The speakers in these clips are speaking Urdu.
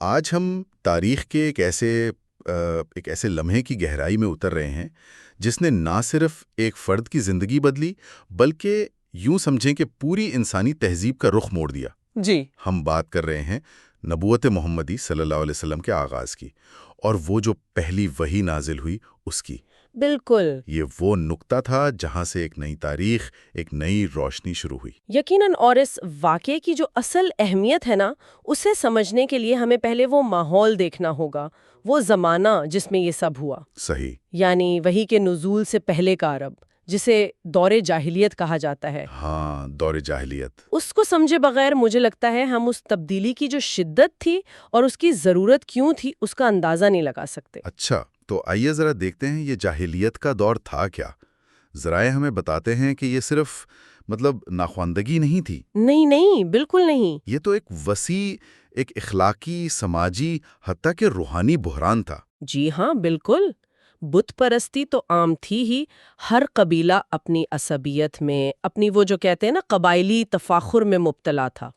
آج ہم تاریخ کے ایک ایسے لمحے کی گہرائی میں اتر رہے ہیں جس نے نہ صرف ایک فرد کی زندگی بدلی بلکہ یوں سمجھیں کہ پوری انسانی تہذیب کا رخ موڑ دیا۔ جی ہم بات کر رہے ہیں نبوت محمدی صلی اللہ علیہ وسلم کے آغاز کی، اور وہ جو پہلی وحی نازل ہوئی اس کی۔ بالکل، یہ وہ نقطہ تھا جہاں سے ایک نئی تاریخ، ایک نئی روشنی شروع ہوئی۔ یقیناً، اور اس واقعے کی جو اصل اہمیت ہے نا، اسے سمجھنے کے لیے ہمیں پہلے وہ ماحول دیکھنا ہوگا، وہ زمانہ جس میں یہ سب ہوا۔ صحیح۔ یعنی وحی کے نزول سے پہلے کا عرب، جسے دور جاہلیت کہا جاتا ہے۔ ہاں، دور جاہلیت۔ اس کو سمجھے بغیر مجھے لگتا ہے ہم اس تبدیلی کی جو شدت تھی اور اس کی ضرورت کیوں تھی اس کا اندازہ نہیں لگا سکتے۔ اچھا، تو آئیے ذرا دیکھتے ہیں یہ جاہلیت کا دور تھا کیا۔ ذرائع ہمیں بتاتے ہیں کہ یہ صرف ناخواندگی نہیں تھی۔ نہیں، بالکل نہیں۔ یہ تو ایک وسیع، ایک اخلاقی، سماجی، حتیٰ کہ روحانی بحران تھا۔ جی ہاں، بالکل۔ بت پرستی تو عام تھی ہی، ہر قبیلہ اپنی عصبیت میں، اپنی وہ جو کہتے ہیں نا قبائلی تفاخر میں مبتلا تھا۔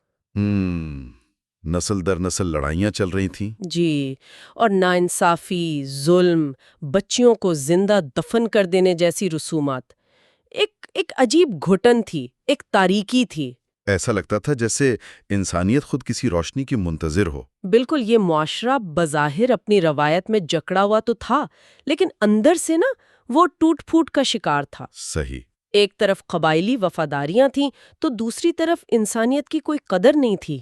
نسل در نسل لڑائیاں چل رہی تھیں۔ جی، اور ناانصافی، ظلم، بچیوں کو زندہ دفن کر دینے جیسی رسومات، ایک عجیب گھٹن تھی، ایک تاریکی تھی۔ ایسا لگتا تھا جیسے انسانیت خود کسی روشنی کی منتظر ہو۔ بالکل، یہ معاشرہ بظاہر اپنی روایت میں جکڑا ہوا تو تھا، لیکن اندر سے نا وہ ٹوٹ پھوٹ کا شکار تھا۔ صحیح۔ ایک طرف قبائلی وفاداریاں تھیں تو دوسری طرف انسانیت کی کوئی قدر نہیں تھی۔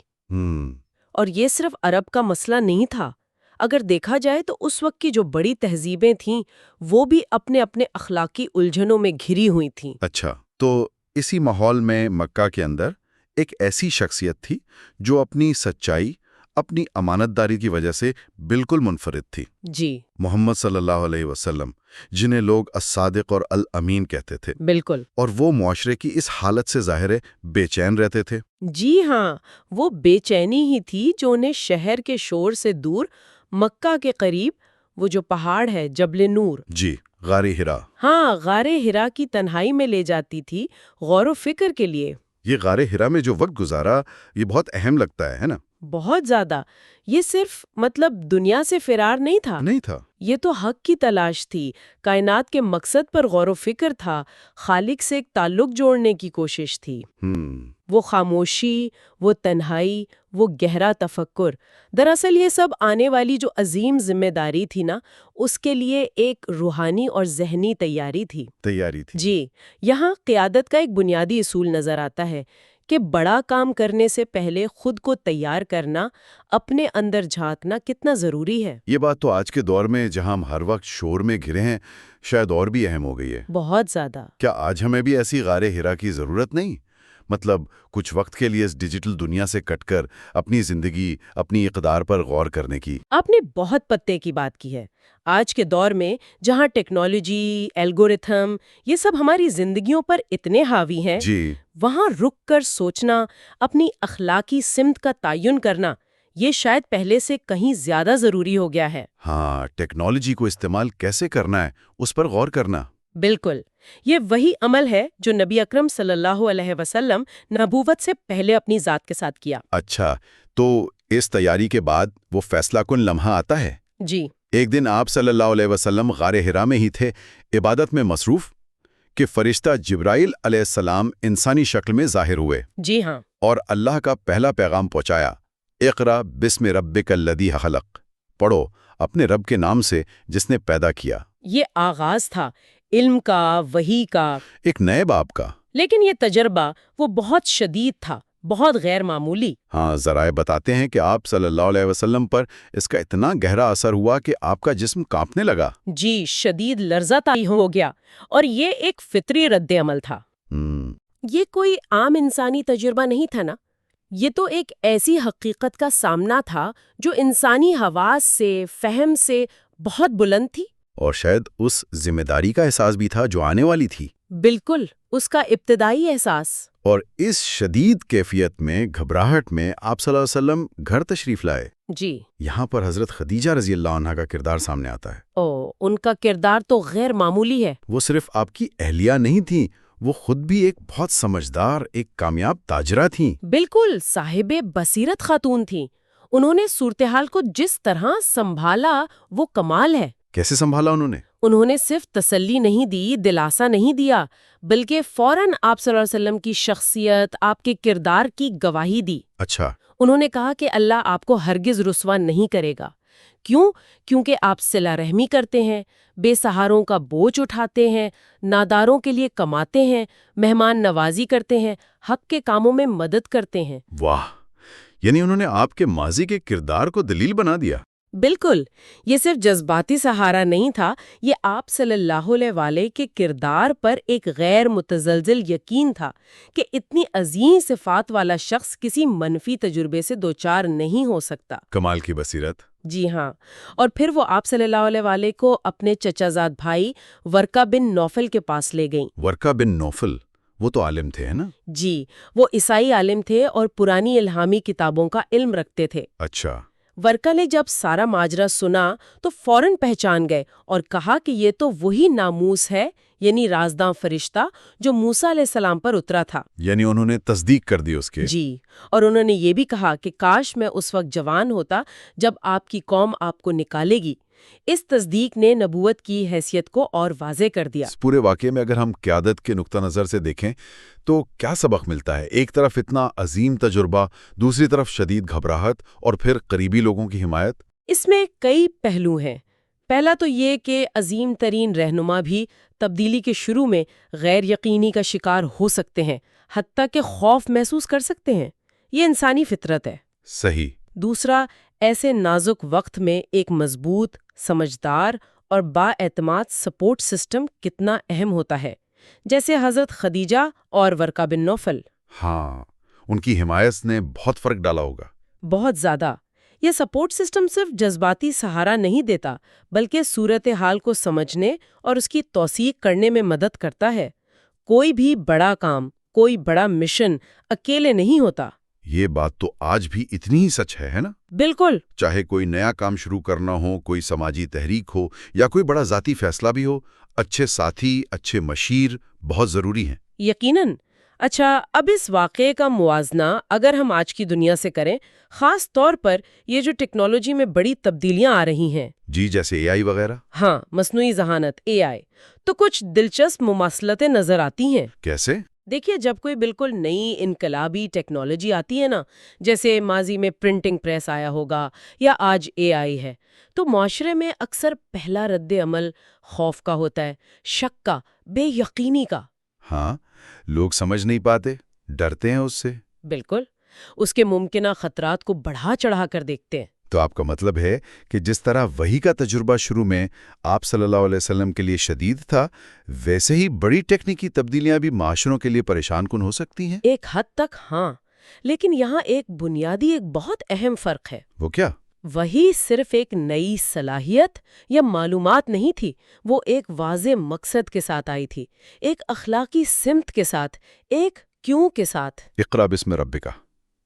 اور یہ صرف عرب کا مسئلہ نہیں تھا۔ اگر دیکھا جائے تو اس وقت کی جو بڑی تہذیبیں تھیں وہ بھی اپنے اپنے اخلاقی الجھنوں میں گھری ہوئی تھیں۔ اچھا، تو اسی ماحول میں مکہ کے اندر ایک ایسی شخصیت تھی جو اپنی سچائی، اپنی امانت داری کی وجہ سے بالکل منفرد تھی۔ جی، محمد صلی اللہ علیہ وسلم، جنہیں لوگ الصادق اور الامین کہتے تھے، بالکل۔ اور وہ معاشرے کی اس حالت سے ظاہر ہے بے چین رہتے تھے۔ جی ہاں، وہ بے چینی ہی تھی جو انہیں شہر کے شور سے دور مکہ کے قریب وہ جو پہاڑ ہے جبل نور، جی، غار حرا۔ ہاں، غار حرا کی تنہائی میں لے جاتی تھی، غور و فکر کے لیے۔ یہ غار حرا میں جو وقت گزارا یہ بہت اہم لگتا ہے نا؟ بہت زیادہ۔ یہ صرف دنیا سے فرار نہیں تھا، یہ تو حق کی تلاش تھی، کائنات کے مقصد پر غور و فکر تھا، خالق سے ایک تعلق جوڑنے کی کوشش تھی۔ وہ خاموشی، وہ تنہائی، وہ گہرا تفکر، دراصل یہ سب آنے والی جو عظیم ذمہ داری تھی نا، اس کے لیے ایک روحانی اور ذہنی تیاری تھی۔ جی، یہاں قیادت کا ایک بنیادی اصول نظر آتا ہے کہ بڑا کام کرنے سے پہلے خود کو تیار کرنا، اپنے اندر جھانکنا کتنا ضروری ہے۔ یہ بات تو آج کے دور میں جہاں ہم ہر وقت شور میں گھرے ہیں شاید اور بھی اہم ہو گئی ہے۔ بہت زیادہ۔ کیا آج ہمیں بھی ایسی غار حرا کی ضرورت نہیں؟ کچھ وقت کے لیے اس ڈیجیٹل دنیا سے کٹ کر اپنی زندگی، اپنی اقدار پر غور کرنے کی۔ آپ نے بہت پتے کی بات کی ہے۔ آج کے دور میں جہاں ٹیکنالوجی، الگورتھم، یہ سب ہماری زندگیوں پر اتنے حاوی ہیں، جی، وہاں رک کر سوچنا، اپنی اخلاقی سمت کا تعین کرنا، یہ شاید پہلے سے کہیں زیادہ ضروری ہو گیا ہے۔ ہاں، ٹیکنالوجی کو استعمال کیسے کرنا ہے اس پر غور کرنا۔ بالکل، یہ وہی عمل ہے جو نبی اکرم صلی اللہ علیہ وسلم نبوت سے پہلے اپنی ذات کے ساتھ کیا۔ اچھا، تو اس تیاری کے بعد وہ فیصلہ کن لمحہ آتا ہے۔ جی، ایک دن آپ صلی اللہ علیہ وسلم غار حرا میں ہی تھے، عبادت میں مصروف، کہ فرشتہ جبرائیل علیہ السلام انسانی شکل میں ظاہر ہوئے۔ جی ہاں، اور اللہ کا پہلا پیغام پہنچایا، اقرا بسم ربک الذی خلق، پڑھو اپنے رب کے نام سے جس نے پیدا کیا۔ یہ آغاز تھا علم کا، وحی کا، ایک نئے باپ کا۔ لیکن یہ تجربہ وہ بہت شدید تھا، بہت غیر معمولی۔ ہاں، ذرائع بتاتے ہیں کہ آپ صلی اللہ علیہ وسلم پر اس کا اتنا گہرا اثر ہوا کہ آپ کا جسم کانپنے لگا۔ جی، شدید لرزہ طاری ہو گیا، اور یہ ایک فطری رد عمل تھا۔ یہ کوئی عام انسانی تجربہ نہیں تھا نا، یہ تو ایک ایسی حقیقت کا سامنا تھا جو انسانی حواس سے، فہم سے بہت بلند تھی۔ اور شاید اس ذمہ داری کا احساس بھی تھا جو آنے والی تھی۔ بالکل، اس کا ابتدائی احساس۔ اور اس شدید کیفیت میں، گھبراہٹ میں، آپ صلی اللہ علیہ وسلم گھر تشریف لائے۔ جی، یہاں پر حضرت خدیجہ رضی اللہ عنہا کا کردار سامنے آتا ہے۔ ان کا کردار تو غیر معمولی ہے۔ وہ صرف آپ کی اہلیہ نہیں تھیں، وہ خود بھی ایک بہت سمجھدار، ایک کامیاب تاجرہ تھیں۔ بالکل، صاحب بصیرت خاتون تھیں۔ انہوں نے صورتحال کو جس طرح سنبھالا وہ کمال ہے۔ کیسے سنبھالا انہوں نے؟ انہوں نے صرف تسلی نہیں دی، دلاسا نہیں دیا، بلکہ فوراً آپ صلی اللہ علیہ وسلم کی شخصیت، آپ کے کردار کی گواہی دی۔ اچھا۔ انہوں نے کہا کہ اللہ آپ کو ہرگز رسوا نہیں کرے گا۔ کیوں؟ کیونکہ آپ صلہ رحمی کرتے ہیں، بے سہاروں کا بوجھ اٹھاتے ہیں، ناداروں کے لیے کماتے ہیں، مہمان نوازی کرتے ہیں، حق کے کاموں میں مدد کرتے ہیں۔ واہ! یعنی انہوں نے آپ کے ماضی کے کردار کو دلیل بنا دیا۔ بالکل، یہ صرف جذباتی سہارا نہیں تھا، یہ آپ صلی اللہ علیہ وآلہ کے کردار پر ایک غیر متزلزل یقین تھا کہ اتنی عظیم صفات والا شخص کسی منفی تجربے سے دوچار نہیں ہو سکتا۔ کمال کی بصیرت۔ جی ہاں، اور پھر وہ آپ صلی اللہ علیہ وآلہ کو اپنے چچا زاد بھائی ورقہ بن نوفل کے پاس لے گئیں۔ ورقہ بن نوفل، وہ تو عالم تھے، ہے نا؟ جی، وہ عیسائی عالم تھے اور پرانی الہامی کتابوں کا علم رکھتے تھے۔ اچھا۔ ورقہ نے جب سارا ماجرا سنا تو فوراً پہچان گئے اور کہا کہ یہ تو وہی ناموس ہے، یعنی رازداں فرشتہ جو موسیٰ علیہ السلام پر اترا تھا۔ یعنی انہوں نے تصدیق کر دی اس کے۔ جی، اور انہوں نے یہ بھی کہا کہ کاش میں اس وقت جوان ہوتا جب آپ کی قوم آپ کو نکالے گی۔ اس تصدیق نے نبوت کی حیثیت کو اور واضح کر دیا۔ اس پورے واقعے میں اگر ہم قیادت کے نقطہ نظر سے دیکھیں تو کیا سبق ملتا ہے؟ ایک طرف اتنا عظیم تجربہ، دوسری طرف شدید گھبراہٹ اور پھر قریبی لوگوں کی حمایت۔ اس میں کئی پہلو ہیں۔ پہلا تو یہ کہ عظیم ترین رہنما بھی تبدیلی کے شروع میں غیر یقینی کا شکار ہو سکتے ہیں، حتیٰ کہ خوف محسوس کر سکتے ہیں۔ یہ انسانی فطرت ہے۔ صحیح۔ دوسرا، ایسے نازک وقت میں ایک مضبوط، سمجھدار اور بااعتماد سپورٹ سسٹم کتنا اہم ہوتا ہے، جیسے حضرت خدیجہ اور ورقہ بن نوفل۔ ہاں، ان کی حمایت نے بہت فرق ڈالا ہوگا۔ بہت زیادہ۔ یہ سپورٹ سسٹم صرف جذباتی سہارا نہیں دیتا، بلکہ صورتحال کو سمجھنے اور اس کی توثیق کرنے میں مدد کرتا ہے۔ کوئی بھی بڑا کام، کوئی بڑا مشن اکیلے نہیں ہوتا۔ یہ بات تو آج بھی اتنی ہی سچ ہے نا؟ بالکل۔ چاہے کوئی نیا کام شروع کرنا ہو، کوئی سماجی تحریک ہو یا کوئی بڑا ذاتی فیصلہ بھی ہو، اچھے ساتھی، اچھے مشیر بہت ضروری ہیں۔ یقیناً۔ اچھا، اب اس واقعے کا موازنہ اگر ہم آج کی دنیا سے کریں، خاص طور پر یہ جو ٹیکنالوجی میں بڑی تبدیلیاں آ رہی ہیں۔ جی، جیسے اے آئی وغیرہ۔ ہاں، مصنوعی ذہانت، اے آئی، تو کچھ دلچسپ مماثلتیں نظر آتی ہیں۔ کیسے؟ دیکھیے، جب کوئی بالکل نئی انقلابی ٹیکنالوجی آتی ہے نا، جیسے ماضی میں پرنٹنگ پریس آیا ہوگا یا آج اے آئی ہے، تو معاشرے میں اکثر پہلا رد عمل خوف کا ہوتا ہے، شک کا، بے یقینی کا۔ ہاں، لوگ سمجھ نہیں پاتے، ڈرتے ہیں اس سے۔ بالکل، اس کے ممکنہ خطرات کو بڑھا چڑھا کر دیکھتے ہیں۔ تو آپ کا مطلب ہے کہ جس طرح وحی کا تجربہ شروع میں آپ صلی اللہ علیہ وسلم کے لیے شدید تھا، ویسے ہی بڑی ٹیکنیکی تبدیلیاں بھی معاشروں کے لیے پریشان کن ہو سکتی ہیں؟ ایک حد تک ہاں، لیکن یہاں ایک بنیادی، ایک بہت اہم فرق ہے۔ وہ کیا؟ وہی صرف ایک نئی صلاحیت یا معلومات نہیں تھی، وہ ایک واضح مقصد کے ساتھ آئی تھی، ایک اخلاقی سمت کے ساتھ، ایک کیوں کے ساتھ۔ اقرا بسم ربک،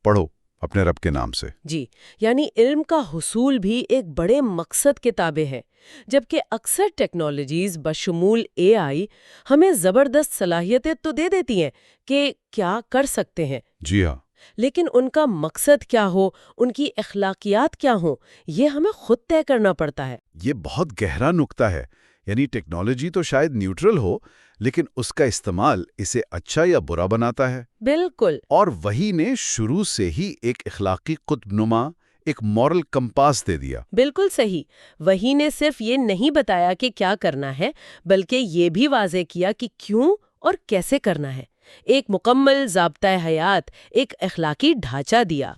پڑھو اپنے رب کے نام سے۔ جی، یعنی علم کا حصول بھی ایک بڑے مقصد کے تابع ہے، جبکہ اکثر ٹیکنالوجیز بشمول اے آئی ہمیں زبردست صلاحیتیں تو دے دیتی ہیں کہ کیا کر سکتے ہیں۔ جی ہاں، لیکن ان کا مقصد کیا ہو، ان کی اخلاقیات کیا ہوں، یہ ہمیں خود طے کرنا پڑتا ہے۔ یہ بہت گہرا نکتہ ہے۔ یعنی ٹیکنالوجی تو شاید نیوٹرل ہو، لیکن اس کا استعمال اسے اچھا یا برا بناتا ہے۔ بالکل۔ اور وہی نے شروع سے ہی ایک اخلاقی قطب نما، ایک مورل کمپاس دے دیا۔ بالکل صحیح۔ وہی نے صرف یہ نہیں بتایا کہ کیا کرنا ہے، بلکہ یہ بھی واضح کیا کہ کیوں اور کیسے کرنا ہے۔ ایک مکمل ضابطۂ حیات، ایک اخلاقی ڈھانچہ دیا۔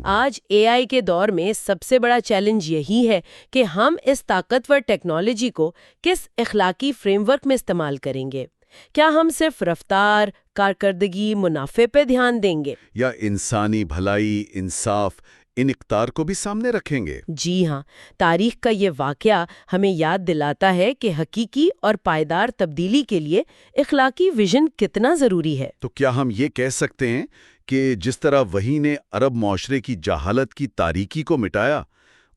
آج اے آئی کے دور میں سب سے بڑا چیلنج یہی ہے کہ ہم اس طاقتور ٹیکنالوجی کو کس اخلاقی فریم ورک میں استعمال کریں گے۔ کیا ہم صرف رفتار، کارکردگی، منافع پہ دھیان دیں گے، یا انسانی بھلائی، انصاف، ان اقدار کو بھی سامنے رکھیں گے؟ جی ہاں، تاریخ کا یہ واقعہ ہمیں یاد دلاتا ہے کہ حقیقی اور پائیدار تبدیلی کے لیے اخلاقی ویژن کتنا ضروری ہے۔ تو کیا ہم یہ کہہ سکتے ہیں کہ جس طرح وحی نے عرب معاشرے کی جہالت کی تاریکی کو مٹایا،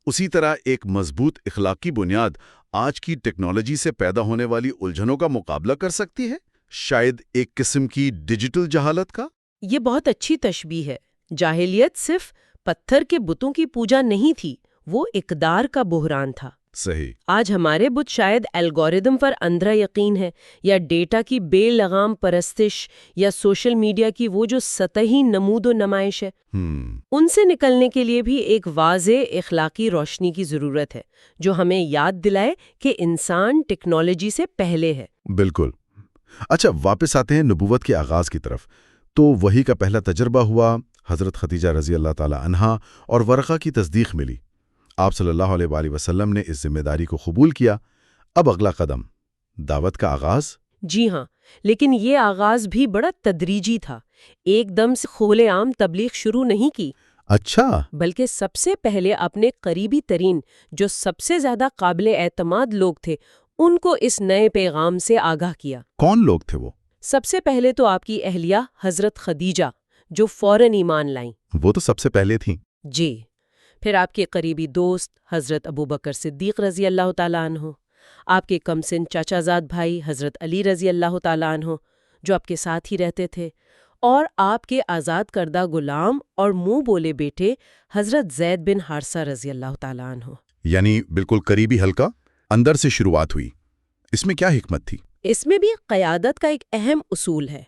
اسی طرح ایک مضبوط اخلاقی بنیاد آج کی ٹیکنالوجی سے پیدا ہونے والی الجھنوں کا مقابلہ کر سکتی ہے؟ شاید ایک قسم کی ڈیجیٹل جہالت کا؟ یہ بہت اچھی تشبیہ ہے۔ جاہلیت صرف پتھر کے بتوں کی پوجا نہیں تھی، وہ اقدار کا بحران تھا۔ صحیح۔ آج ہمارے بت شاید الگوریدم پر اندھا یقین ہے، یا ڈیٹا کی بے لگام پرستش، یا سوشل میڈیا کی وہ جو سطحی نمود و نمائش ہے۔ ان سے نکلنے کے لیے بھی ایک واضح اخلاقی روشنی کی ضرورت ہے، جو ہمیں یاد دلائے کہ انسان ٹیکنالوجی سے پہلے ہے۔ بالکل۔ اچھا، واپس آتے ہیں نبوت کے آغاز کی طرف۔ تو وحی کا پہلا تجربہ ہوا، حضرت خدیجہ رضی اللہ تعالی عنہا اور ورقہ کی تصدیق ملی۔ آپ صلی اللہ علیہ وآلہ وسلم نے اس ذمہ داری کو قبول کیا۔ اب اگلا قدم دعوت کا آغاز۔ جی ہاں، لیکن یہ آغاز بھی بڑا تدریجی تھا۔ ایک دم سے کھلے عام تبلیغ شروع نہیں کی۔ اچھا۔ بلکہ سب سے پہلے اپنے قریبی ترین، جو سب سے زیادہ قابل اعتماد لوگ تھے، ان کو اس نئے پیغام سے آگاہ کیا۔ کون لوگ تھے وہ؟ سب سے پہلے تو آپ کی اہلیہ حضرت خدیجہ، جو فوراً ایمان لائیں۔ وہ تو سب سے پہلے تھیں۔ جی۔ پھر آپ کے قریبی دوست حضرت ابوبکر صدیق رضی اللہ تعالیٰ عنہ، آپ کے کمسن چاچا زاد بھائی حضرت علی رضی اللہ تعالیٰ عنہ، جو آپ کے ساتھ ہی رہتے تھے، اور آپ کے آزاد کردہ غلام اور منہ بولے بیٹے حضرت زید بن حارثہ رضی اللہ تعالیٰ عنہ۔ یعنی بالکل قریبی حلقہ، اندر سے شروعات ہوئی۔ اس میں کیا حکمت تھی؟ اس میں بھی قیادت کا ایک اہم اصول ہے۔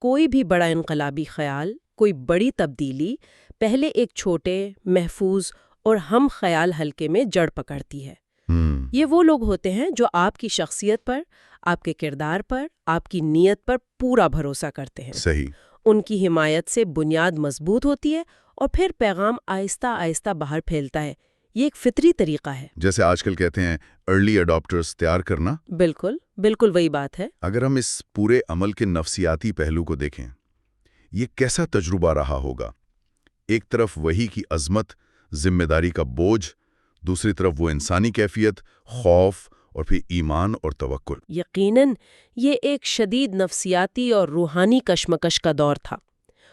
کوئی بھی بڑا انقلابی خیال، کوئی بڑی تبدیلی پہلے ایک چھوٹے، محفوظ اور ہم خیال حلقے میں جڑ پکڑتی ہے۔ یہ وہ لوگ ہوتے ہیں جو آپ کی شخصیت پر، آپ کے کردار پر، آپ کی نیت پر پورا بھروسہ کرتے ہیں۔ صحیح۔ ان کی حمایت سے بنیاد مضبوط ہوتی ہے اور پھر پیغام آہستہ آہستہ باہر پھیلتا ہے۔ یہ ایک فطری طریقہ ہے۔ جیسے آج کل کہتے ہیں ارلی اڈاپٹرز تیار کرنا۔ بالکل بالکل وہی بات ہے۔ اگر ہم اس پورے عمل کے نفسیاتی پہلو کو دیکھیں، یہ کیسا تجربہ رہا ہوگا؟ ایک طرف وحی کی عظمت، ذمہ داری کا بوجھ، دوسری طرف وہ انسانی کیفیت، خوف، اور پھر ایمان اور توکل۔ یقیناً یہ ایک شدید نفسیاتی اور روحانی کشمکش کا دور تھا۔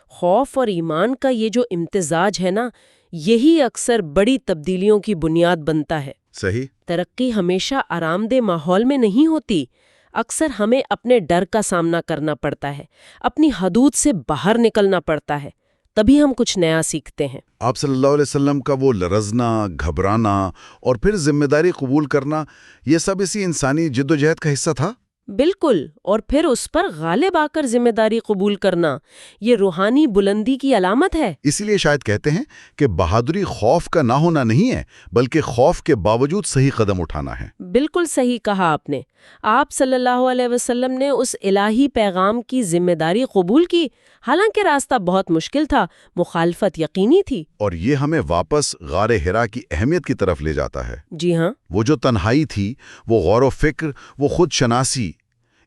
خوف اور ایمان کا یہ جو امتزاج ہے نا، یہی اکثر بڑی تبدیلیوں کی بنیاد بنتا ہے۔ صحیح۔ ترقی ہمیشہ آرام دہ ماحول میں نہیں ہوتی۔ اکثر ہمیں اپنے ڈر کا سامنا کرنا پڑتا ہے، اپنی حدود سے باہر نکلنا پڑتا ہے، تبھی ہم کچھ نیا سیکھتے ہیں۔ آپ صلی اللہ علیہ وسلم کا وہ لرزنا، گھبرانا اور پھر ذمہ داری قبول کرنا، یہ سب اسی انسانی جد و جہد کا حصہ تھا؟ بالکل، اور پھر اس پر غالب آ کر ذمہ داری قبول کرنا، یہ روحانی بلندی کی علامت ہے۔ اسی لیے شاید کہتے ہیں کہ بہادری خوف کا نہ ہونا نہیں ہے، بلکہ خوف کے باوجود صحیح قدم اٹھانا ہے۔ بالکل صحیح کہا آپ نے۔ آپ صلی اللہ علیہ وسلم نے اس الہی پیغام کی ذمہ داری قبول کی، حالانکہ راستہ بہت مشکل تھا، مخالفت یقینی تھی۔ اور یہ ہمیں واپس غار حرا کی اہمیت کی طرف لے جاتا ہے۔ جی ہاں۔ وہ جو تنہائی تھی، وہ غور و فکر، وہ خود شناسی،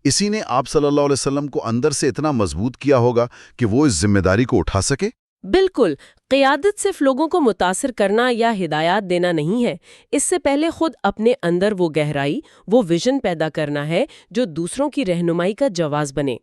اسی نے آپ صلی اللہ علیہ وسلم کو اندر سے اتنا مضبوط کیا ہوگا کہ وہ اس ذمہ داری کو اٹھا سکے۔ بالکل، قیادت صرف لوگوں کو متاثر کرنا یا ہدایات دینا نہیں ہے، اس سے پہلے خود اپنے اندر وہ گہرائی، وہ ویژن پیدا کرنا ہے جو دوسروں کی رہنمائی کا جواز بنے۔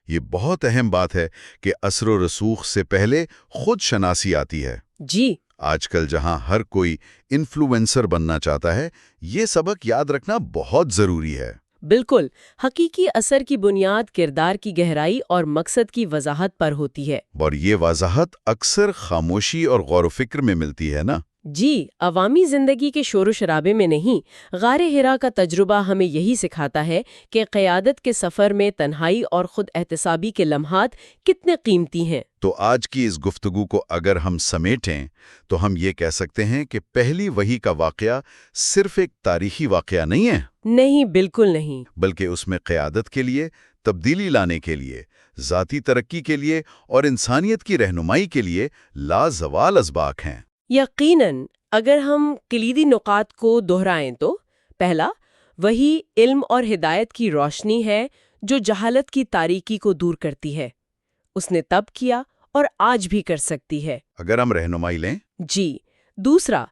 یہ بہت اہم بات ہے کہ اثر و رسوخ سے پہلے خود شناسی آتی ہے۔ جی۔ آج کل جہاں ہر کوئی انفلوئنسر بننا چاہتا ہے، یہ سبق یاد رکھنا بہت ضروری ہے۔ بالکل، حقیقی اثر کی بنیاد کردار کی گہرائی اور مقصد کی وضاحت پر ہوتی ہے۔ اور یہ وضاحت اکثر خاموشی اور غور و فکر میں ملتی ہے نا؟ جی، عوامی زندگی کے شور و شرابے میں نہیں۔ غار حرا کا تجربہ ہمیں یہی سکھاتا ہے کہ قیادت کے سفر میں تنہائی اور خود احتسابی کے لمحات کتنے قیمتی ہیں۔ تو آج کی اس گفتگو کو اگر ہم سمیٹیں تو ہم یہ کہہ سکتے ہیں کہ پہلی وحی کا واقعہ صرف ایک تاریخی واقعہ نہیں ہے۔ نہیں، بالکل نہیں۔ بلکہ اس میں قیادت کے لیے، تبدیلی لانے کے لیے، ذاتی ترقی کے لیے اور انسانیت کی رہنمائی کے لیے لازوال اسباق ہیں۔ یقیناً، اگر ہم کلیدی نکات کو دہرائیں تو پہلا، وہی علم اور ہدایت کی روشنی ہے جو جہالت کی تاریکی کو دور کرتی ہے۔ اس نے تب کیا اور آج بھی کر سکتی ہے، اگر ہم رہنمائی لیں۔ جی۔ دوسرا،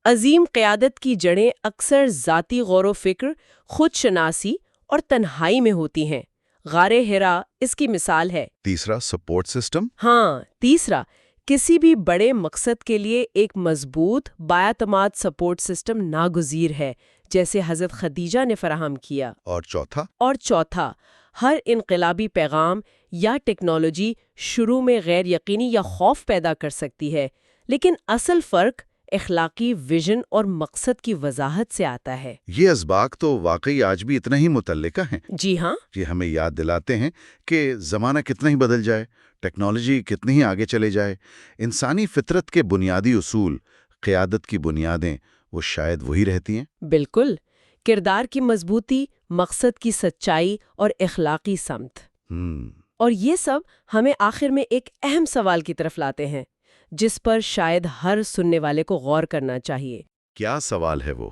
عظیم قیادت کی جڑیں اکثر ذاتی غور و فکر، خود شناسی اور تنہائی میں ہوتی ہیں۔ غار حرا اس کی مثال ہے۔ تیسرا، سپورٹ سسٹم۔ ہاں، تیسرا، کسی بھی بڑے مقصد کے لیے ایک مضبوط بااعتماد سپورٹ سسٹم ناگزیر ہے، جیسے حضرت خدیجہ نے فراہم کیا۔ اور چوتھا، ہر انقلابی پیغام یا ٹیکنالوجی شروع میں غیر یقینی یا خوف پیدا کر سکتی ہے، لیکن اصل فرق اخلاقی ویژن اور مقصد کی وضاحت سے آتا ہے۔ یہ اسباق تو واقعی آج بھی اتنا ہی متعلقہ ہیں۔ جی ہاں، یہ ہمیں یاد دلاتے ہیں کہ زمانہ کتنا ہی بدل جائے، ٹیکنالوجی کتنی ہی آگے چلے جائے، انسانی فطرت کے بنیادی اصول، قیادت کی بنیادیں، وہ شاید وہی رہتی ہیں۔ بالکل، کردار کی مضبوطی، مقصد کی سچائی اور اخلاقی سمت۔ اور یہ سب ہمیں آخر میں ایک اہم سوال کی طرف لاتے ہیں، جس پر شاید ہر سننے والے کو غور کرنا چاہیے۔ کیا سوال ہے وہ؟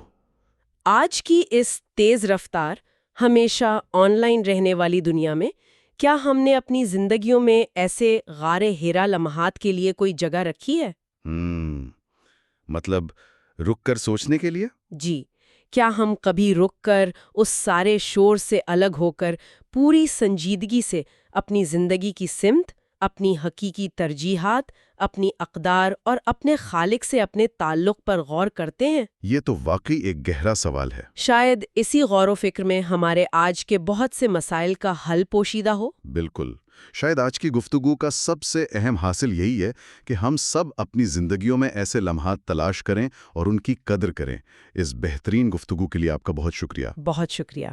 آج کی اس تیز رفتار، ہمیشہ آن لائن رہنے والی دنیا میں کیا ہم نے اپنی زندگیوں میں ایسے غار ہرا لمحات کے لیے کوئی جگہ رکھی ہے؟ مطلب رک کر سوچنے کے لیے؟ جی، کیا ہم کبھی رک کر اس سارے شور سے الگ ہو کر پوری سنجیدگی سے اپنی زندگی کی سمت، اپنی حقیقی ترجیحات، اپنی اقدار اور اپنے خالق سے اپنے تعلق پر غور کرتے ہیں؟ یہ تو واقعی ایک گہرا سوال ہے۔ شاید اسی غور و فکر میں ہمارے آج کے بہت سے مسائل کا حل پوشیدہ ہو۔ بالکل، شاید آج کی گفتگو کا سب سے اہم حاصل یہی ہے کہ ہم سب اپنی زندگیوں میں ایسے لمحات تلاش کریں اور ان کی قدر کریں۔ اس بہترین گفتگو کے لیے آپ کا بہت شکریہ۔ بہت شکریہ۔